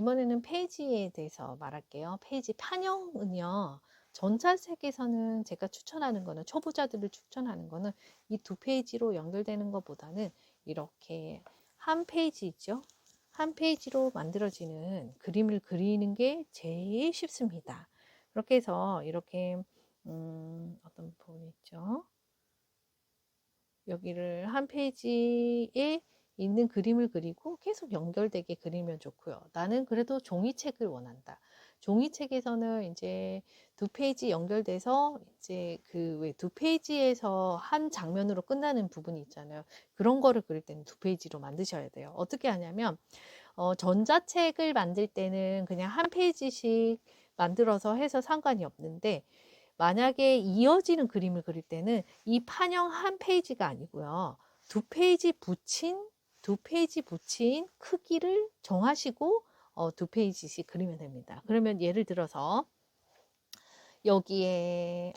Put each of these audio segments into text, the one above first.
이번에는 페이지에 대해서 말할게요. 페이지 판형은요. 전자책에서는 제가 추천하는 거는 초보자들을 추천하는 거는 이 두 페이지로 연결되는 것보다는 이렇게 한 페이지 있죠. 한 페이지로 만들어지는 그림을 그리는 게 제일 쉽습니다. 그렇게 해서 이렇게 어떤 부분이 있죠. 여기를 한 페이지에 있는 그림을 그리고 계속 연결되게 그리면 좋고요. 나는 그래도 종이책을 원한다. 종이책에서는 이제 두 페이지 연결돼서 이제 그 왜 두 페이지에서 한 장면으로 끝나는 부분이 있잖아요. 그런 거를 그릴 때는 두 페이지로 만드셔야 돼요. 어떻게 하냐면 전자책을 만들 때는 그냥 한 페이지씩 만들어서 해서 상관이 없는데 만약에 이어지는 그림을 그릴 때는 이 판형 한 페이지가 아니고요. 두 페이지 붙인 크기를 정하시고 두 페이지씩 그리면 됩니다. 그러면 예를 들어서 여기에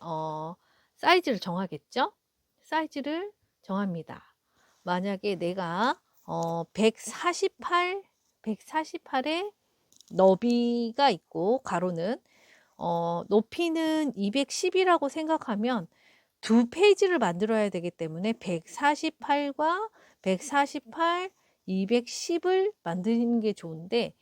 사이즈를 정하겠죠? 사이즈를 정합니다. 만약에 내가 148의 너비가 있고 가로는 높이는 210이라고 생각하면 두 페이지를 만들어야 되기 때문에 148과 148, 210을 만드는 게 좋은데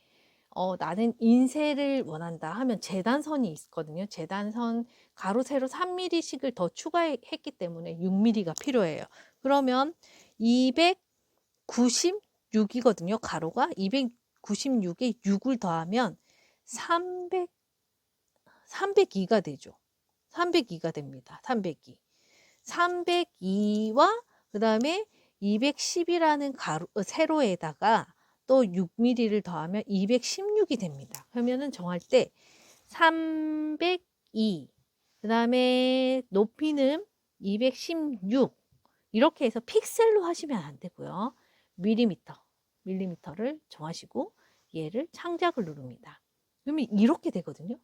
나는 인쇄를 원한다 하면 재단선이 있거든요. 재단선 가로 세로 3mm씩을 더 추가했기 때문에 6mm가 필요해요. 그러면 296이거든요. 가로가 296에 6을 더하면 302가 되죠. 302가 됩니다. 302. 302와 그 다음에 210이라는 세로에다가 또 6mm를 더하면 216이 됩니다. 그러면은 정할 때 302, 그 다음에 높이는 216 이렇게 해서 픽셀로 하시면 안 되고요. 밀리미터를 정하시고 얘를 창작을 누릅니다. 그러면 이렇게 되거든요.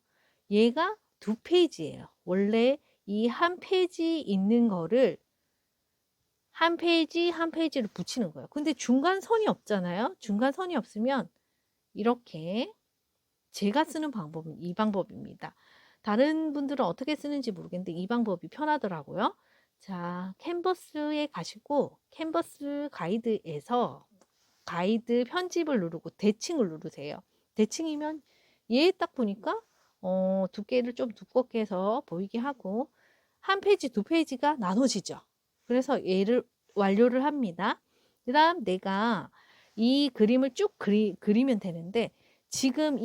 얘가 두 페이지예요. 원래 이 한 페이지 있는 거를 한 페이지 한 페이지를 붙이는 거예요. 근데 중간선이 없잖아요. 중간선이 없으면 이렇게 제가 쓰는 방법은 이 방법입니다. 다른 분들은 어떻게 쓰는지 모르겠는데 이 방법이 편하더라고요. 자, 캔버스에 가시고 캔버스 가이드에서 가이드 편집을 누르고 대칭을 누르세요. 대칭이면 얘 딱 보니까 두께를 좀 두껍게 해서 보이게 하고 한 페이지, 두 페이지가 나눠지죠. 그래서 얘를 완료를 합니다. 그 다음 내가 이 그림을 쭉 그리면 되는데 지금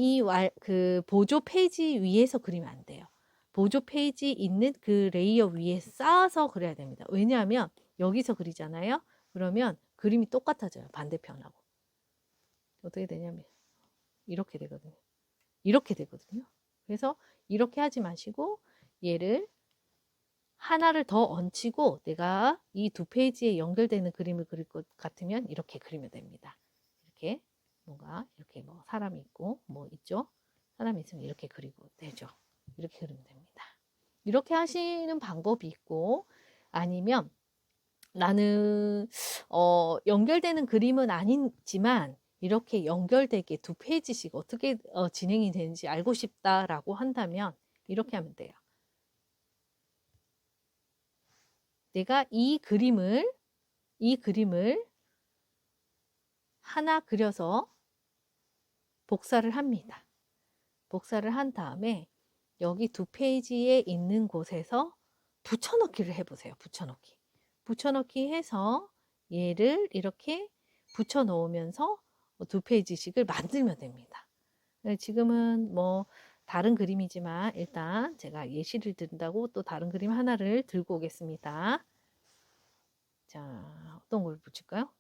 그 보조 페이지 위에서 그리면 안 돼요. 보조 페이지 있는 그 레이어 위에 쌓아서 그려야 됩니다. 왜냐하면 여기서 그리잖아요. 그러면 그림이 똑같아져요. 반대편하고. 어떻게 되냐면 이렇게 되거든요. 이렇게 되거든요. 그래서 이렇게 하지 마시고 얘를 하나를 더 얹히고 내가 이 두 페이지에 연결되는 그림을 그릴 것 같으면 이렇게 그리면 됩니다. 이렇게 뭔가 이렇게 뭐 사람이 있고 뭐 있죠. 사람이 있으면 이렇게 그리고 되죠. 이렇게 그리면 됩니다. 이렇게 하시는 방법이 있고 아니면 나는 연결되는 그림은 아니지만 이렇게 연결되게 두 페이지씩 어떻게 진행이 되는지 알고 싶다라고 한다면 이렇게 하면 돼요. 내가 이 그림을 하나 그려서 복사를 합니다. 복사를 한 다음에 여기 두 페이지에 있는 곳에서 붙여넣기를 해보세요. 붙여넣기. 붙여넣기 해서 얘를 이렇게 붙여 놓으면서 두 페이지씩을 만들면 됩니다. 지금은 뭐 다른 그림이지만 일단 제가 예시를 든다고 또 다른 그림 하나를 들고 오겠습니다. 자, 어떤 걸 붙일까요?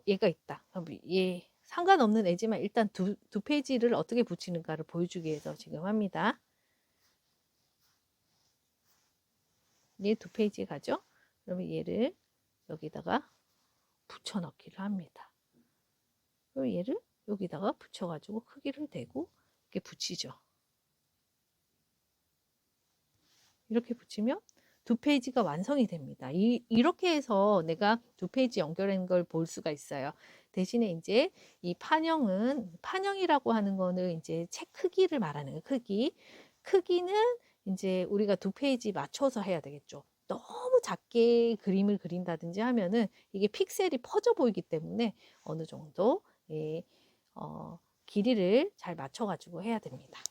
얘가 있다. 얘 상관없는 애지만 일단 두 페이지를 어떻게 붙이는가를 보여주기 위해서 지금 합니다. 얘 두 페이지에 가죠. 그러면 얘를 여기다가 붙여넣기를 합니다. 그리고 얘를 여기다가 붙여가지고 크기를 대고 이렇게 붙이죠. 이렇게 붙이면 두 페이지가 완성이 됩니다. 이렇게 해서 내가 두 페이지 연결한 걸 볼 수가 있어요. 대신에 이제 이 판형이라고 하는 거는 이제 책 크기를 말하는 거예요. 크기는 이제 우리가 두 페이지 맞춰서 해야 되겠죠. 너무 작게 그림을 그린다든지 하면은 이게 픽셀이 퍼져 보이기 때문에 어느 정도 길이를 잘 맞춰 가지고 해야 됩니다.